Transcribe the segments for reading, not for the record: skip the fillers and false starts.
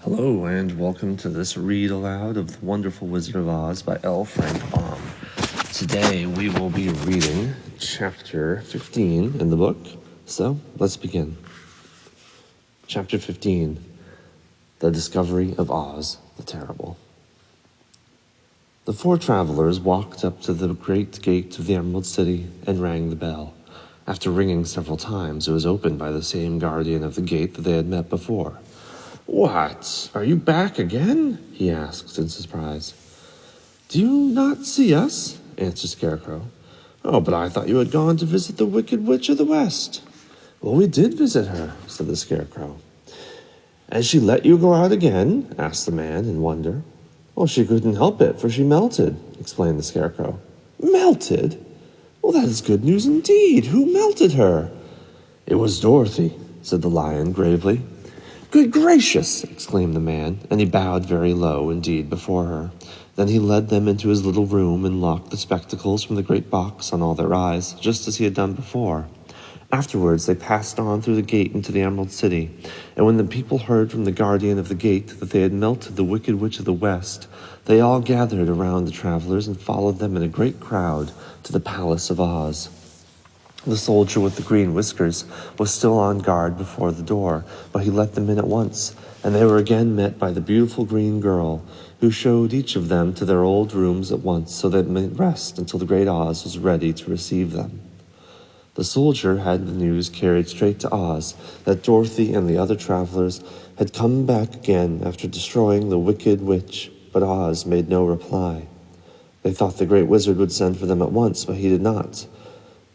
Hello, and welcome to this read aloud of The Wonderful Wizard of Oz by L. Frank Baum. Today we will be reading chapter 15 in the book, so let's begin. Chapter 15, The Discovery of Oz the Terrible. The four travelers walked up to the great gate of the Emerald City and rang the bell. After ringing several times, it was opened by the same guardian of the gate that they had met before. "What? Are you back again?" he asked in surprise. "Do you not see us?" answered Scarecrow. "Oh, but I thought you had gone to visit the Wicked Witch of the West." "Well, we did visit her," said the Scarecrow. "And she let you go out again?" asked the man in wonder. "Well, she couldn't help it, for she melted," explained the Scarecrow. "Melted? Well, that is good news indeed. Who melted her?" "It was Dorothy," said the Lion gravely. "Good gracious!" exclaimed the man, and he bowed very low indeed before her. Then he led them into his little room and locked the spectacles from the great box on all their eyes, just as he had done before. Afterwards they passed on through the gate into the Emerald City, and when the people heard from the guardian of the gate that they had melted the Wicked Witch of the West, they all gathered around the travelers and followed them in a great crowd to the Palace of Oz. The soldier with the green whiskers was still on guard before the door, but he let them in at once, and they were again met by the beautiful green girl, who showed each of them to their old rooms at once, so they might rest until the great Oz was ready to receive them. The soldier had the news carried straight to Oz that Dorothy and the other travelers had come back again after destroying the Wicked Witch, but Oz made no reply. They thought the great wizard would send for them at once, but he did not.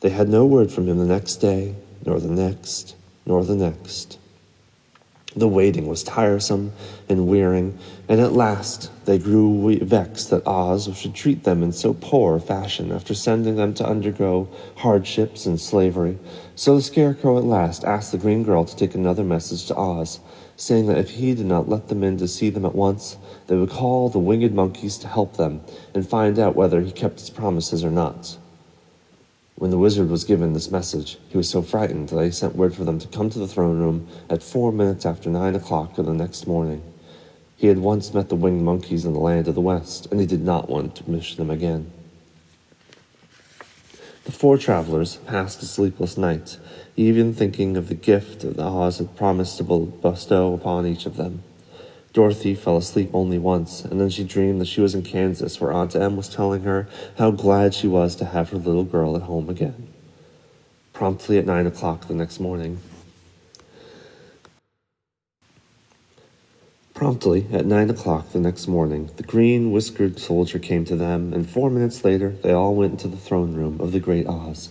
They had no word from him the next day, nor the next, nor the next. The waiting was tiresome and wearing, and at last they grew vexed that Oz should treat them in so poor a fashion after sending them to undergo hardships and slavery. So the Scarecrow at last asked the green girl to take another message to Oz, saying that if he did not let them in to see them at once, they would call the winged monkeys to help them and find out whether he kept his promises or not. When the wizard was given this message, he was so frightened that he sent word for them to come to the throne room at 4 minutes after 9 o'clock of the next morning. He had once met the winged monkeys in the land of the West, and he did not want to miss them again. The four travelers passed a sleepless night, even thinking of the gift that Oz had promised to bestow upon each of them. Dorothy fell asleep only once, and then she dreamed that she was in Kansas, where Aunt Em was telling her how glad she was to have her little girl at home again. Promptly at 9 o'clock the next morning, the green-whiskered soldier came to them, and 4 minutes later they all went into the throne room of the great Oz.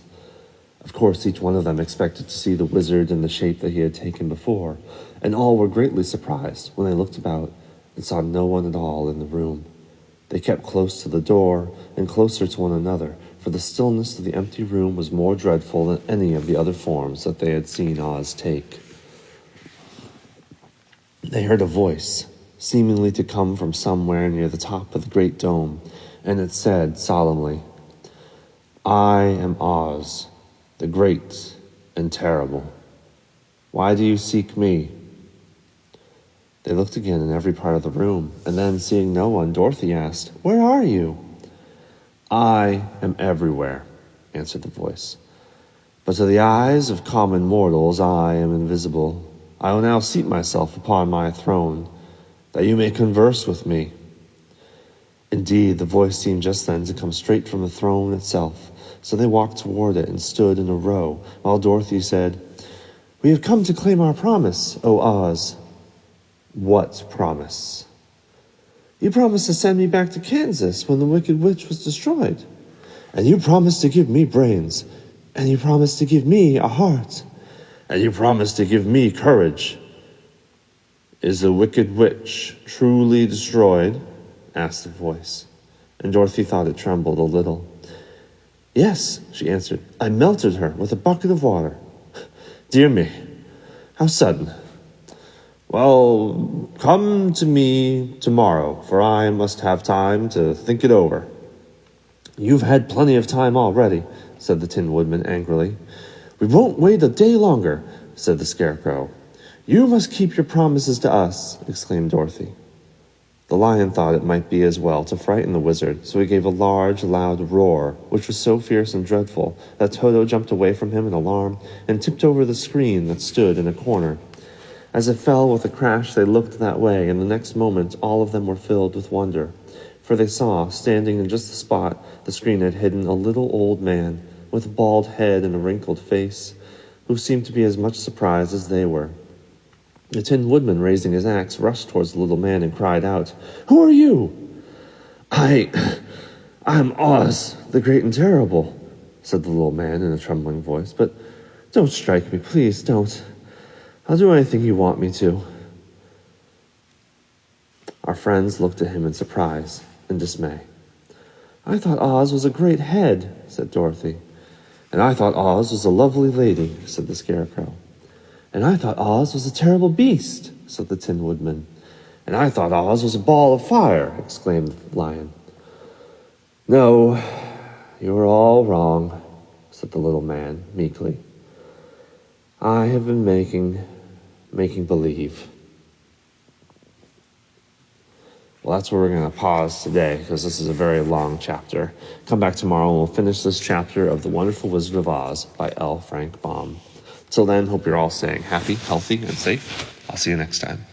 Of course, each one of them expected to see the wizard in the shape that he had taken before, and all were greatly surprised when they looked about and saw no one at all in the room. They kept close to the door and closer to one another, for the stillness of the empty room was more dreadful than any of the other forms that they had seen Oz take. They heard a voice, seemingly to come from somewhere near the top of the great dome, and it said solemnly, "I am Oz, the great and terrible. Why do you seek me?" They looked again in every part of the room, and then, seeing no one, Dorothy asked, "Where are you?" "I am everywhere," answered the voice. "But to the eyes of common mortals I am invisible. I will now seat myself upon my throne, that you may converse with me." Indeed, the voice seemed just then to come straight from the throne itself, so they walked toward it and stood in a row, while Dorothy said, "We have come to claim our promise, O Oz." "What promise?" "You promised to send me back to Kansas when the Wicked Witch was destroyed. And you promised to give me brains. And you promised to give me a heart. And you promised to give me courage." "Is the Wicked Witch truly destroyed?" asked the voice, and Dorothy thought it trembled a little. "Yes," she answered. "I melted her with a bucket of water." "Dear me, how sudden. Well, come to me tomorrow, for I must have time to think it over." "You've had plenty of time already," said the Tin Woodman angrily. "We won't wait a day longer," said the Scarecrow. "You must keep your promises to us," exclaimed Dorothy. The lion thought it might be as well to frighten the wizard, so he gave a large, loud roar, which was so fierce and dreadful that Toto jumped away from him in alarm and tipped over the screen that stood in a corner. As it fell with a crash, they looked that way, and the next moment all of them were filled with wonder, for they saw, standing in just the spot the screen had hidden, a little old man with a bald head and a wrinkled face, who seemed to be as much surprised as they were. The Tin Woodman, raising his axe, rushed towards the little man and cried out, "Who are you?" I'm Oz, the Great and Terrible," said the little man in a trembling voice. "But don't strike me, please, don't. I'll do anything you want me to." Our friends looked at him in surprise and dismay. "I thought Oz was a great head," said Dorothy. "And I thought Oz was a lovely lady," said the Scarecrow. "And I thought Oz was a terrible beast," said the Tin Woodman. "And I thought Oz was a ball of fire," exclaimed the Lion. "No, you are all wrong," said the little man meekly. "I have been making believe." Well, that's where we're going to pause today, because this is a very long chapter. Come back tomorrow and we'll finish this chapter of The Wonderful Wizard of Oz by L. Frank Baum. Till then, hope you're all staying happy, healthy, and safe. I'll see you next time.